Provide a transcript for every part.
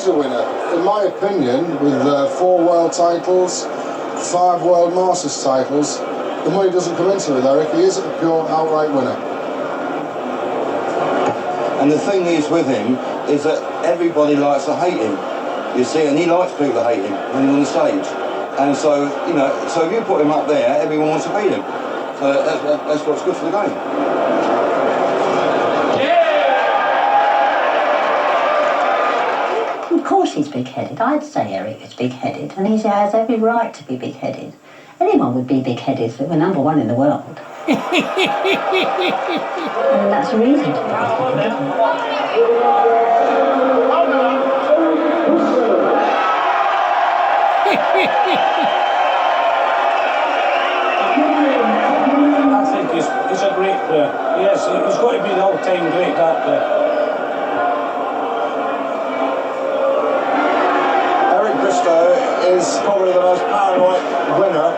is a winner. In my opinion, with 4 world titles, 5 world masters titles, the money doesn't come into it, Eric. He is a pure outright winner. And the thing is with him is that everybody likes to hate him, you see, and he likes people to hate him when he's on the stage. And so, you know, so if you put him up there, everyone wants to beat him. So that's what's good for the game. Of course he's big-headed. I'd say Eric is big-headed, and he has every right to be big-headed. Anyone would be big-headed if they were number 1 in the world. And that's a reason to be big-headed, isn't it? I think he's a great player. Yes, he's got to be the all-time great, that player. Bristow is probably the most paranoid winner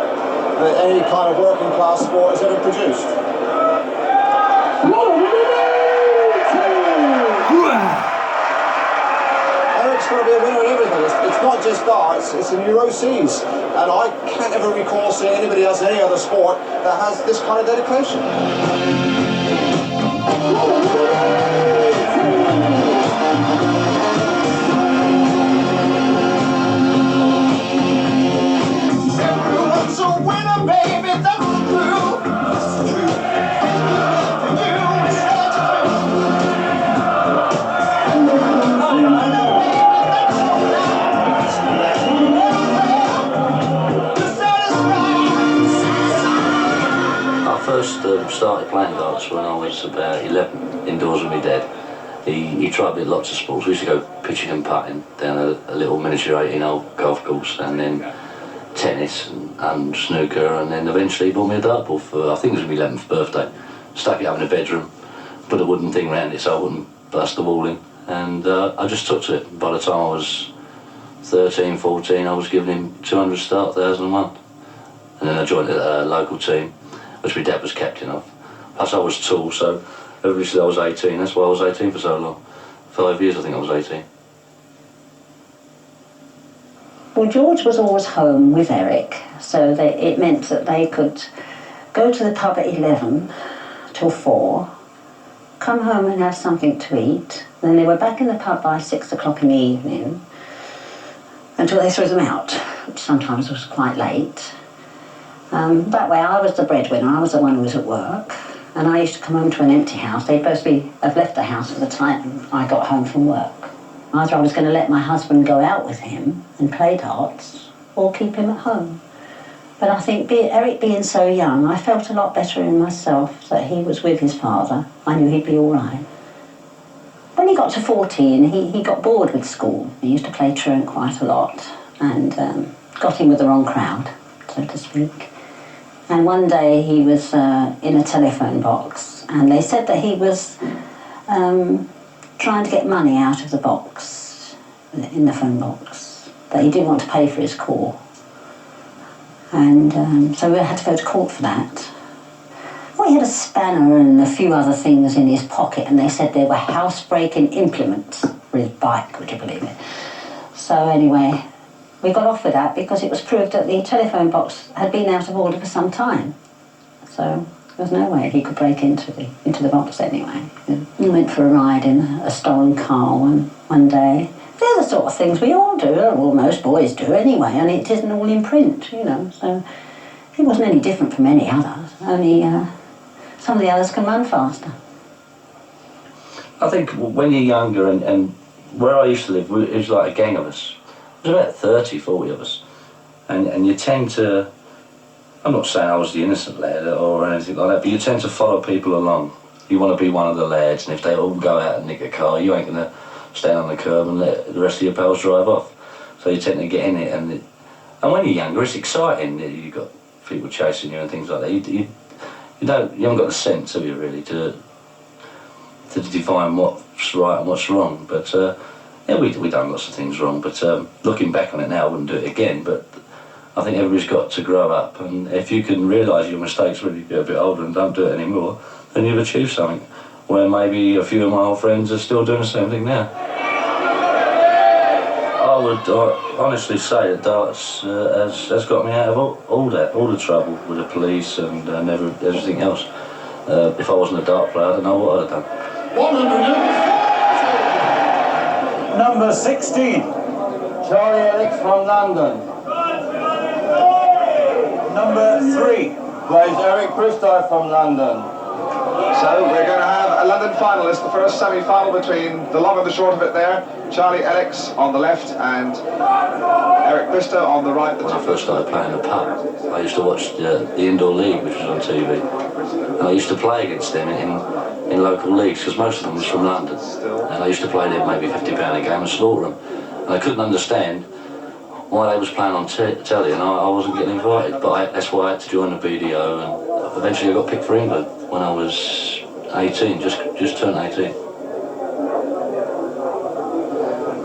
that any kind of working class sport has ever produced. Eric's got to be a winner in everything. It's not just darts, it's the neuroses. And I can't ever recall seeing anybody else in any other sport that has this kind of dedication. Started playing darts when I was about 11, indoors with my dad. He tried a bit lots of sports. We used to go pitching and putting down a little miniature 18-hole golf course, and then tennis and snooker, and then eventually he bought me a dartboard for, I think it was my 11th birthday. Stuck it up in the bedroom, put a wooden thing around it so I wouldn't bust the wall in, and I just took to it. By the time I was 13, 14, I was giving him 200 start, 1,001. And then I joined a local team, which my dad was captain of. Plus I was tall, so everybody said I was 18. That's why I was 18 for so long. 5 years I think I was 18. Well, George was always home with Eric, so it meant that they could go to the pub at 11 till 4, come home and have something to eat, then they were back in the pub by 6 o'clock in the evening until they threw them out, which sometimes was quite late. That way I was the breadwinner, I was the one who was at work, and I used to come home to an empty house. They'd both have left the house at the time I got home from work. Either I was going to let my husband go out with him and play darts, or keep him at home. But I think Eric being so young, I felt a lot better in myself that he was with his father. I knew he'd be all right. When he got to 14, he got bored with school. He used to play truant quite a lot, and got in with the wrong crowd, so to speak. And one day he was in a telephone box, and they said that he was trying to get money out of the box, in the phone box, that he didn't want to pay for his call. And so we had to go to court for that. Well, he had a spanner and a few other things in his pocket, and they said they were house-breaking implements for his bike, would you believe it? So anyway, we got off with that because it was proved that the telephone box had been out of order for some time. So there was no way he could break into the box anyway. We went for a ride in a stolen car one day. They're the sort of things we all do, or most boys do anyway, and it isn't all in print, you know, so it wasn't any different from any others, only some of the others can run faster. I think when you're younger, and where I used to live, it was like a gang of us. There was about 30, 40 of us, and you tend to, I'm not saying I was the innocent lad or anything like that, but you tend to follow people along. You want to be one of the lads, and if they all go out and nick a car, you ain't going to stand on the curb and let the rest of your pals drive off. So you tend to get in it, and when you're younger, it's exciting. You've got people chasing you and things like that. You haven't got the sense, have you, really, to define what's right and what's wrong. But yeah, we done lots of things wrong. But looking back on it now, I wouldn't do it again. But I think everybody's got to grow up, and if you can realise your mistakes when you get a bit older and don't do it anymore, then you've achieved something. Where maybe a few of my old friends are still doing the same thing now. I would honestly say that darts has got me out of all the trouble with the police and everything else. If I wasn't a dart player, I don't know what I'd have done. 100. Number 16. Charlie Alex from London. Number 3. Plays Eric Bristow from London. So we're going to have a London finalist, the first semi-final between the long and the short of it there. Charlie Alex on the left and Eric Bristow on the right. When I first started playing the pub, I used to watch the Indoor League, which was on TV. And I used to play against them in local leagues, because most of them was from London. And I used to play them maybe £50 a game and slaughter them. And I couldn't understand why they was playing on telly and I wasn't getting invited. But that's why I had to join the BDO, and eventually I got picked for England when I was 18, just turned 18.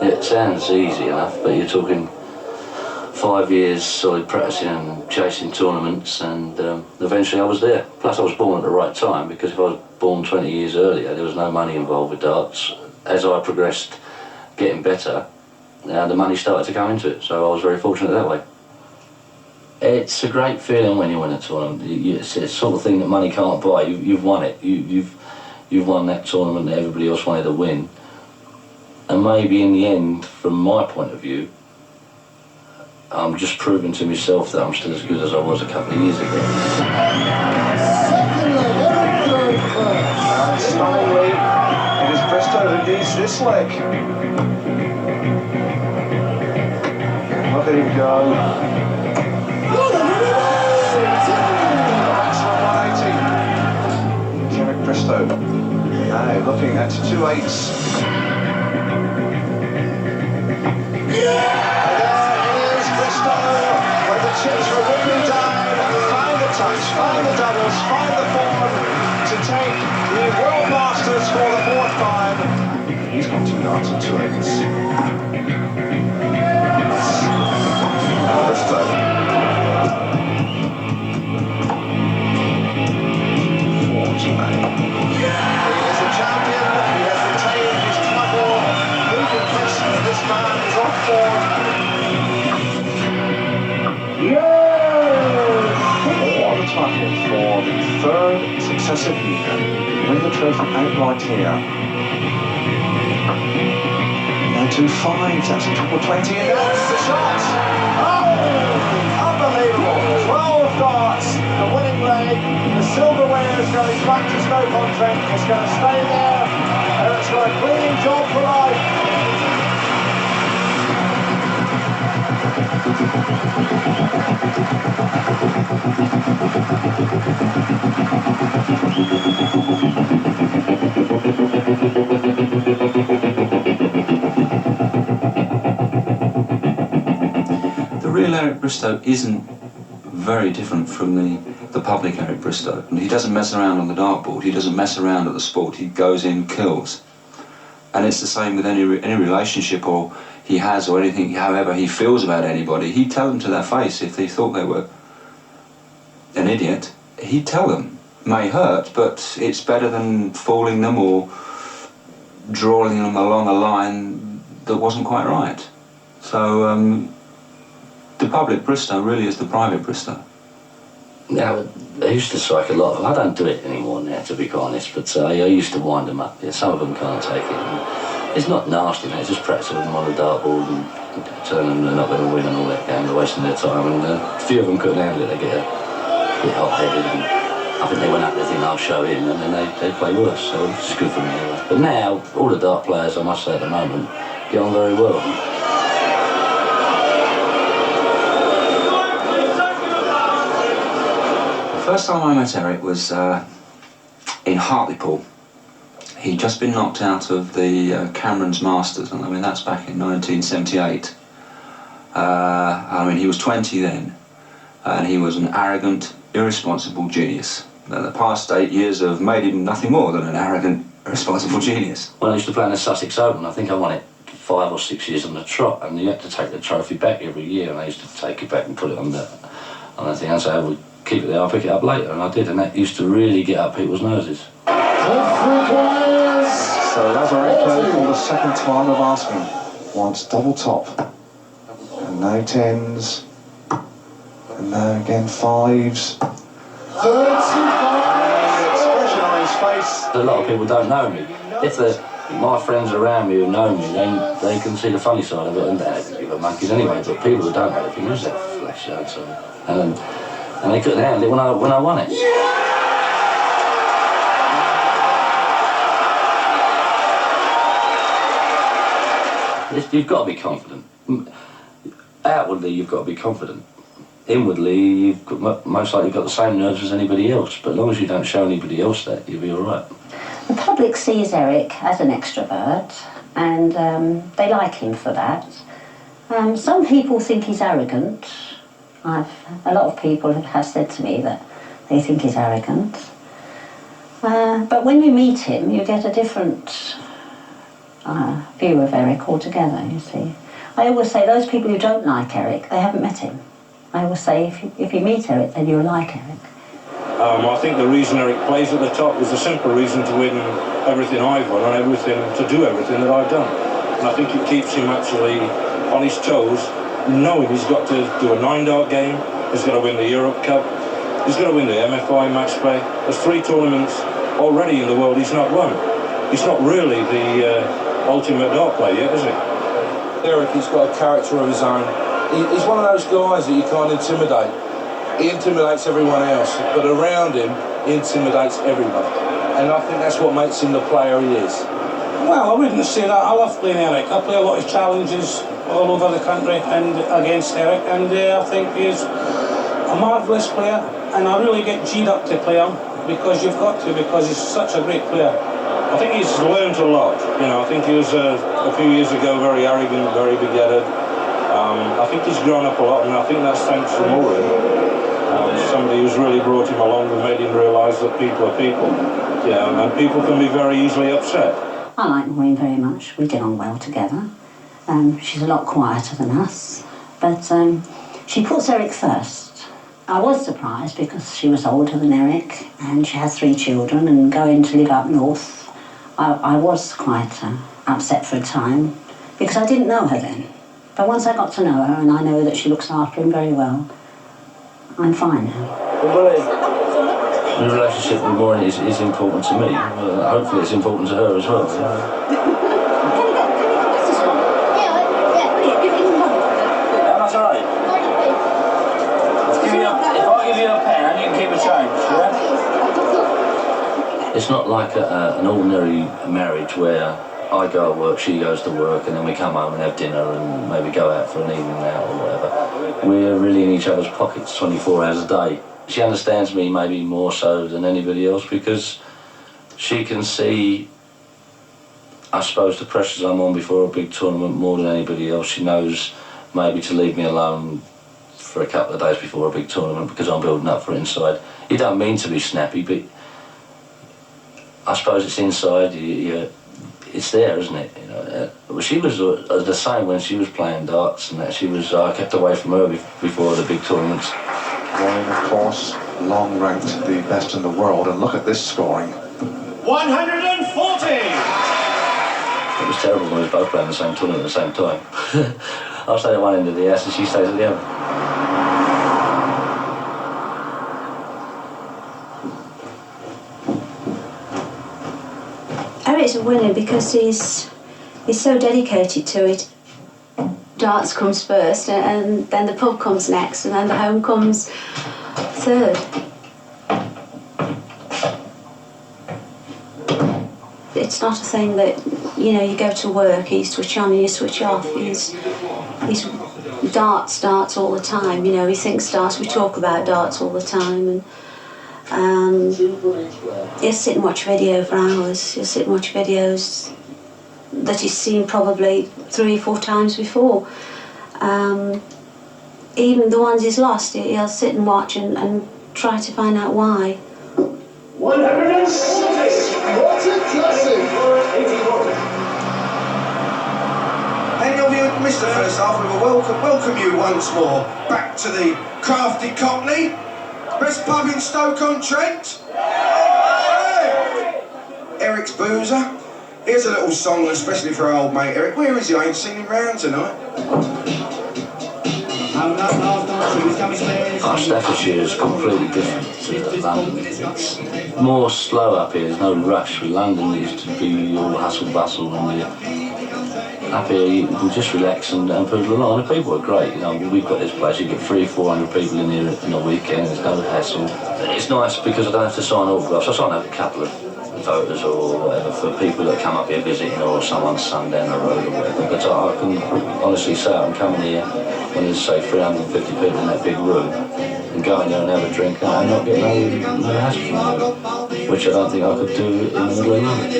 It sounds easy enough, but you're talking 5 years solid practicing and chasing tournaments, and eventually I was there. Plus I was born at the right time, because if I was born 20 years earlier, there was no money involved with darts. As I progressed, getting better, the money started to come into it, so I was very fortunate that way. It's a great feeling when you win a tournament. It's the sort of thing that money can't buy. You've won it. You've won that tournament that everybody else wanted to win. And maybe in the end, from my point of view, I'm just proving to myself that I'm still as good as I was a couple of years ago. Stunningly, it is Bristow who leads this leg. Look at him go. Eric Bristow now looking at 2 8s. There is Bristow, where the chips were really down. Find the touch, find the doubles, find the form to take the World Masters for the 4th time. He's got 2 darts and 2 8s. Bristow. He is a champion, he has retained his title. Who can question this man is on form? Yes! What a title for the 3rd successive year. Win the trophy outright here. 925, that's a triple 20, and that's the shot! Oh! Unbelievable! 12 darts, the winning leg. The silverware is going back to Stoke-on-Trent. It's going to stay there, and it's got a cleaning job for life. The real Eric Bristow isn't very different from the public Eric Bristow. He doesn't mess around on the dartboard, he doesn't mess around at the sport, he goes in, kills. And it's the same with any relationship or he has or anything, however he feels about anybody. He'd tell them to their face if they thought they were an idiot. He'd tell them. It may hurt, but it's better than fooling them or drawing them along a line that wasn't quite right. So the public Bristow really is the private Bristow. Now, I used to strike a lot of them. I don't do it anymore now, to be quite honest, but I used to wind them up. Yeah, some of them can't take it. And it's not nasty, mate. It's just practicing them on the dartboard and telling them they're not going to win and all that game. They're wasting their time. And a few of them couldn't handle it. They get a bit hot-headed. And I think they went up there thinking I'll show in, and then they play worse. So it's good for me anyway. But now, all the dart players, I must say at the moment, get on very well. First time I met Eric was in Hartlepool. He'd just been knocked out of the Cameron's Masters, and I mean that's back in 1978. I mean he was 20 then, and he was an arrogant, irresponsible genius. The past 8 years have made him nothing more than an arrogant, irresponsible genius. When I used to play in the Sussex Open, I think I won it 5 or 6 years on the trot, and you had to take the trophy back every year, and I used to take it back and put it on the thing and say, "Oh, keep it there, I'll pick it up later," and I did, and that used to really get up people's noses. So Lazarenko for the second time of asking wants double top. no 10s. And now again 5s. 35! The expression on his face. A lot of people don't know me. If my friends around me who know me, they can see the funny side of it, and they don't give a monkeys anyway. But people who don't know, they think, who's that flash show? So, and they couldn't handle it when I won it. You've got to be confident. Outwardly, you've got to be confident. Inwardly, you've got, most likely got the same nerves as anybody else. But as long as you don't show anybody else that, you'll be all right. The public sees Eric as an extrovert, and they like him for that. Some people think he's arrogant. A lot of people have said to me that they think he's arrogant. But when you meet him, you get a different view of Eric altogether, you see. I always say those people who don't like Eric, they haven't met him. I always say if you meet Eric, then you'll like Eric. I think the reason Eric plays at the top is the simple reason to win everything I've won and to do everything that I've done. And I think it keeps him actually on his toes, knowing he's got to do a 9-dart game, he's got to win the Europe Cup, he's got to win the MFI match play. There's 3 tournaments already in the world he's not won. He's not really the ultimate dart player yet, is he? Eric, he's got a character of his own. He's one of those guys that you can't intimidate. He intimidates everyone else, but around him, he intimidates everyone. And I think that's what makes him the player he is. Well, I wouldn't say that. I love playing Eric. I play a lot of challenges all over the country and against Eric, and I think he's a marvellous player, and I really get G'd up to play him, because you've got to, because he's such a great player. I think he's learned a lot. You know, I think he was a few years ago very arrogant, very big-headed. I think he's grown up a lot, and I think that's thanks to Maureen. Somebody who's really brought him along and made him realise that people are people. You know, and people can be very easily upset. I like Maureen very much. We get on well together. She's a lot quieter than us, but she puts Eric first. I was surprised because she was older than Eric and she had 3 children, and going to live up north, I was quite upset for a time because I didn't know her then. But once I got to know her and I know that she looks after him very well, I'm fine now. The relationship with Maureen is important to me. Hopefully it's important to her as well. That's all right. If I give you a pen, you can keep a change, yeah? It's not like an ordinary marriage where I go to work, she goes to work, and then we come home and have dinner and maybe go out for an evening out or whatever. We're really in each other's pockets 24 hours a day. She understands me maybe more so than anybody else because she can see, I suppose, the pressures I'm on before a big tournament more than anybody else. She knows maybe to leave me alone for a couple of days before a big tournament because I'm building up for it inside. You don't mean to be snappy, but I suppose it's inside. It's there, isn't it? You know. She was the same when she was playing darts, and that I kept away from her before the big tournaments. Maureen, of course, long ranked the best in the world, and look at this scoring. 140! It was terrible when we was both playing the same tournament at the same time. I'll stay at one end of the house and she stays at the other. Eric's a winner because he's so dedicated to it. Darts comes first, and then the pub comes next, and then the home comes third. It's not a thing that, you know, you go to work, you switch on and you switch off. He's darts all the time, you know, he thinks darts, we talk about darts all the time, and he'll sit and watch video for hours. He'll sit and watch videos that he's seen probably 3 or 4 times before. Even the ones he's lost, he'll sit and watch and try to find out why. 160! What a classic! Any of you who missed the first half, we will welcome you once more back to the Crafty Cockney, best pub in Stoke-on-Trent. Eric's Boozer. Here's a little song, especially for our old mate Eric. Where is he? I ain't seen him round tonight. Staffordshire is completely different to London. It's more slow up here, there's no rush. With London, it used to be all hustle bustle, and up here you can just relax and poodle along. And the people are great. You know, we've got this place, you get 300-400 people in here in a weekend, there's no hassle. It's nice because I don't have to sign autographs. I sign a couple of voters or whatever for people that come up here visiting, or someone's son down the road or whatever. But I can honestly say I can come in here when there's say 350 people in that big room and go in there and have a drink and not get no hassle from them, which I don't think I could do in the middle of London.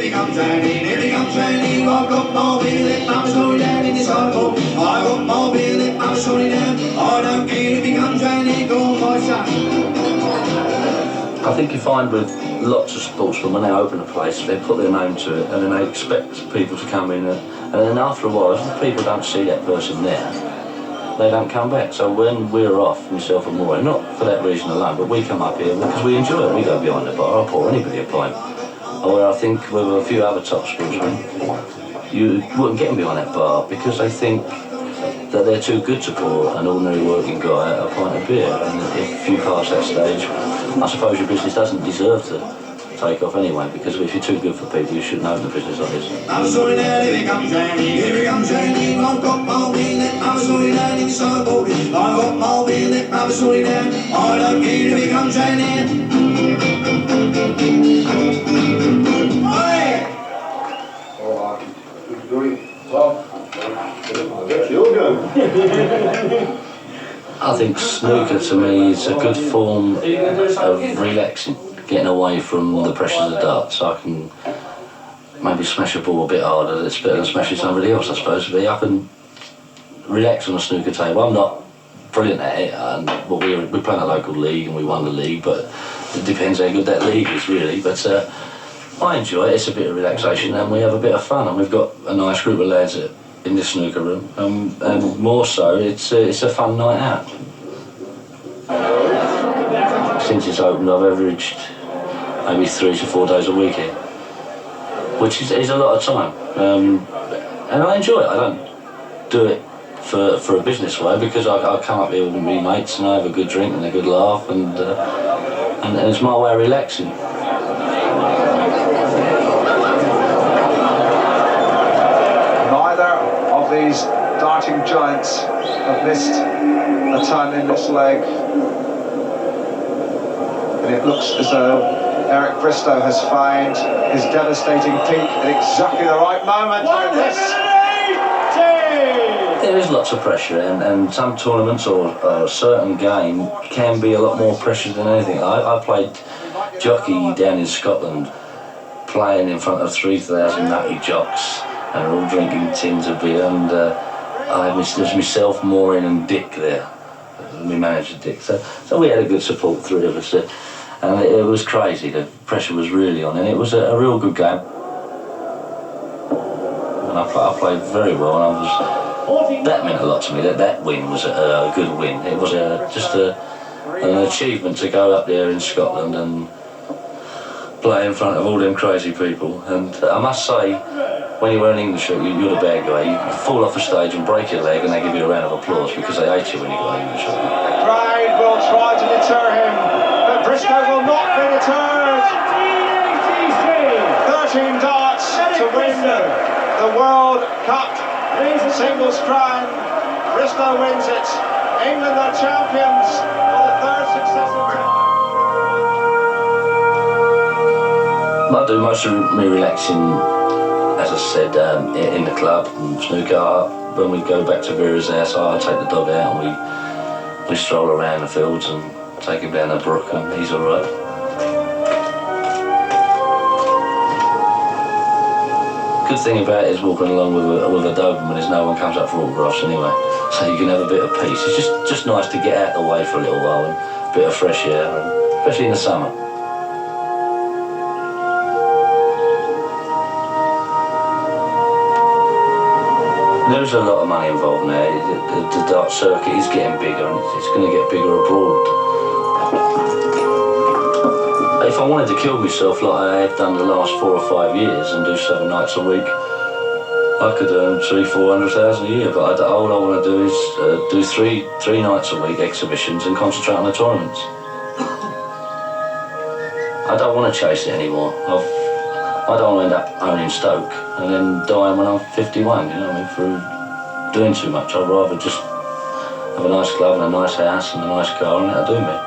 I think you find with lots of sportsmen, when they open a place, they put their name to it and then they expect people to come in, and then after a while, if people don't see that person there, they don't come back. So when we're off, myself and Maureen, not for that reason alone, but we come up here because we enjoy it. We go behind the bar, I'll pour anybody a pint. Or I think with a few other top sportsmen, you wouldn't get them behind that bar because they think that they're too good to pour an ordinary working guy a pint of beer. And if you pass that stage, I suppose your business doesn't deserve to take off anyway, because if you're too good for people, you shouldn't open a business like this. I think snooker to me is a good form of relaxing, getting away from the pressures of darts. I can maybe smash a ball a bit harder, it's better than smashing somebody else, I suppose. But I can relax on a snooker table. I'm not brilliant at it, and well, we play in a local league and we won the league, but it depends how good that league is really. But I enjoy it, it's a bit of relaxation and we have a bit of fun, and we've got a nice group of lads in the snooker room, and more so, it's a fun night out. Since it's opened, I've averaged maybe 3 to 4 days a week here, which is a lot of time, and I enjoy it. I don't do it for a business way, because I come up here with my mates and I have a good drink and a good laugh, and it's my way of relaxing. Neither of these darting giants have missed a ton in this leg. And it looks as though Eric Bristow has found his devastating peak at exactly the right moment. There is lots of pressure, and some tournaments or a certain game can be a lot more pressure than anything. I played jockey down in Scotland, playing in front of 3,000 nutty jocks, and all drinking tins of beer, and I had myself, Maureen and Dick there, my manager Dick, so we had a good support, 3 of us, and it was crazy. The pressure was really on, and it was a real good game. And I played very well, and that meant a lot to me. That win was a good win. It was just an achievement to go up there in Scotland and play in front of all them crazy people. And I must say, when you wear an English shirt, you're the bad guy. You fall off the stage and break your leg and they give you a round of applause because they hate you when you got an English shirt. The crowd will try to deter him, but Bristow will not be deterred. 13 darts to win the World Cup singles crown. Bristow wins it. England are champions for the 3rd successive time. I do most of my relaxing, as I said, in the club and snooker. When we go back to Vera's house, I take the dog out and we stroll around the fields and take him down the brook, and he's all right. Good thing about it is walking along with a Doberman is no one comes up for autographs anyway, so you can have a bit of peace. It's just nice to get out of the way for a little while and a bit of fresh air, and especially in the summer. There's a lot of money involved now. The dart circuit is getting bigger, and it's going to get bigger abroad. If I wanted to kill myself like I have done the last 4 or 5 years and do 7 nights a week, I could earn 300,000–400,000 a year, but all I want to do is do three nights a week exhibitions and concentrate on the tournaments. I don't want to chase it anymore. I don't want to end up owning Stoke and then dying when I'm 51, you know what I mean, through doing too much. I'd rather just have a nice club and a nice house and a nice car, and that'll do me.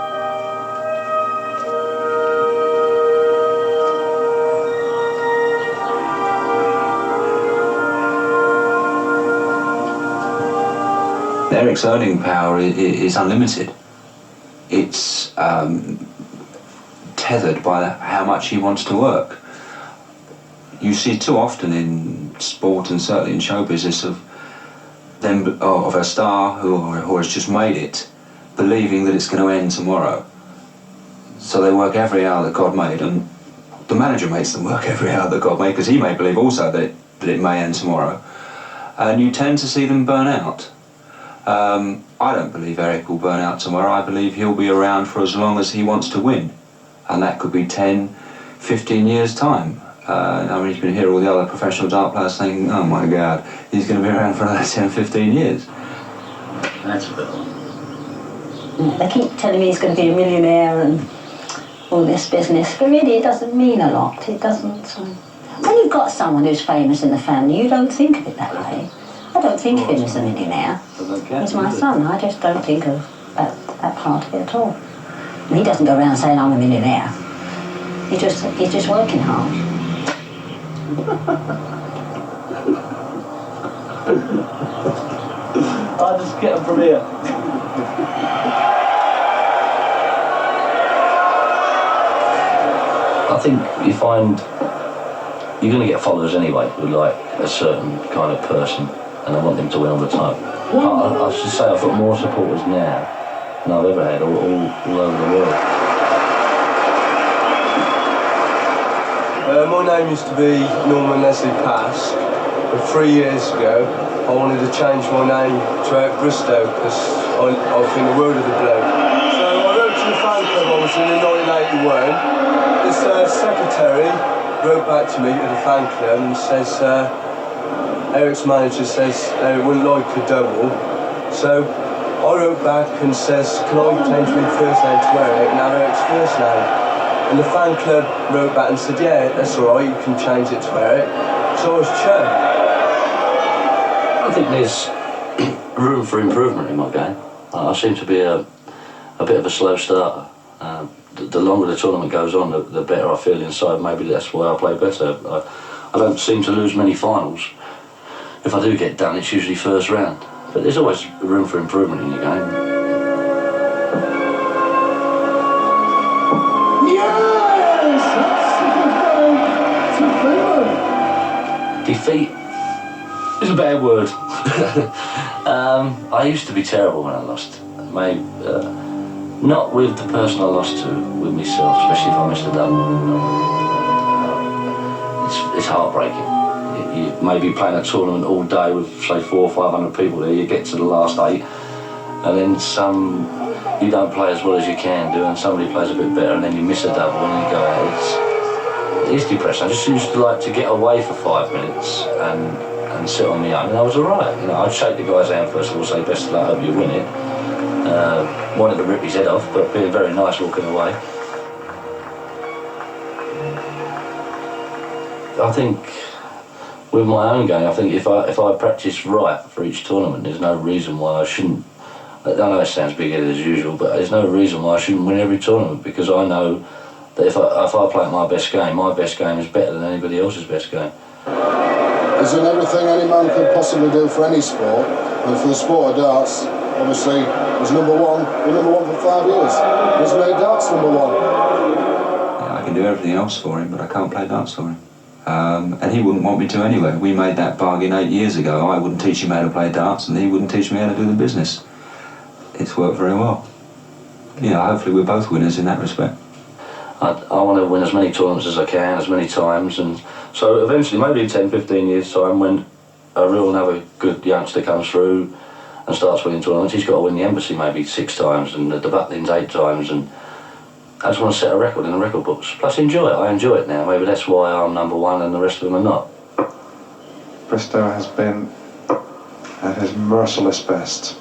Eric's earning power is unlimited. It's tethered by how much he wants to work. You see too often in sport and certainly in show business of a star who has just made it, believing that it's going to end tomorrow. So they work every hour that God made, and the manager makes them work every hour that God made, because he may believe also that it may end tomorrow. And you tend to see them burn out. I don't believe Eric will burn out tomorrow. I believe he'll be around for as long as he wants to win. And that could be 10, 15 years' time. I mean, you can hear all the other professional dart players saying, oh my God, he's going to be around for another 10, 15 years. That's a bit odd. They keep telling me he's going to be a millionaire and all this business, but really it doesn't mean a lot. It doesn't... When you've got someone who's famous in the family, you don't think of it that way. I don't think of him as a millionaire. He's my son. I just don't think of that part of it at all. And he doesn't go around saying I'm a millionaire. He's just working hard. I'll just get him from here. I think you find you're going to get followers anyway who like a certain kind of person, and I want them to win all the time. I should say I've got more supporters now than I've ever had all over the world. My name used to be Norman Leslie Pass, but 3 years ago I wanted to change my name to Bristow because I think the world of the bloke. So I wrote to the fan club I was in 1981. This secretary wrote back to me at the fan club and says Eric's manager says Eric wouldn't like a double. So I wrote back and says, can I change my first name to Eric and have Eric's first name? And the fan club wrote back and said, yeah, that's all right, you can change it to Eric. So I was chuffed. I think there's room for improvement in my game. I seem to be a bit of a slow starter. The longer the tournament goes on, the better I feel inside. Maybe that's why I play better. I don't seem to lose many finals. If I do get done, it's usually first round. But there's always room for improvement in your game. Defeat is a bad word. I used to be terrible when I lost. Not with the person I lost to, with myself, especially if I missed a double. It's heartbreaking. You may be playing a tournament all day with, say, 400 or 500 people there, you get to the last 8, and then you don't play as well as you can do, and somebody plays a bit better, and then you miss a double, and then you go out. It is depressing. I just used to like to get away for 5 minutes and sit on my own, and I was alright. You know, I'd shake the guy's hand first of all, say best of luck, hope you win it. Wanted to rip his head off, but being very nice walking away. I think with my own game, I think if I practice right for each tournament, there's no reason why I shouldn't. I know it sounds big-headed as usual, but there's no reason why I shouldn't win every tournament, because I know that if I play my best game is better than anybody else's best game. He's done everything any man could possibly do for any sport, and for the sport of darts, obviously, was number one. Been number one for 5 years. He's made darts number one. Yeah, I can do everything else for him, but I can't play darts for him. And he wouldn't want me to anyway. We made that bargain 8 years ago. I wouldn't teach him how to play darts, and he wouldn't teach me how to do the business. It's worked very well. Yeah, hopefully we're both winners in that respect. I want to win as many tournaments as I can, as many times, and so eventually, maybe in 10, 15 years' time, when another good youngster comes through and starts winning tournaments, he's got to win the Embassy maybe 6 times and the Butlins 8 times, and I just want to set a record in the record books. Plus enjoy it. I enjoy it now. Maybe that's why I'm number one and the rest of them are not. Bristow has been at his merciless best.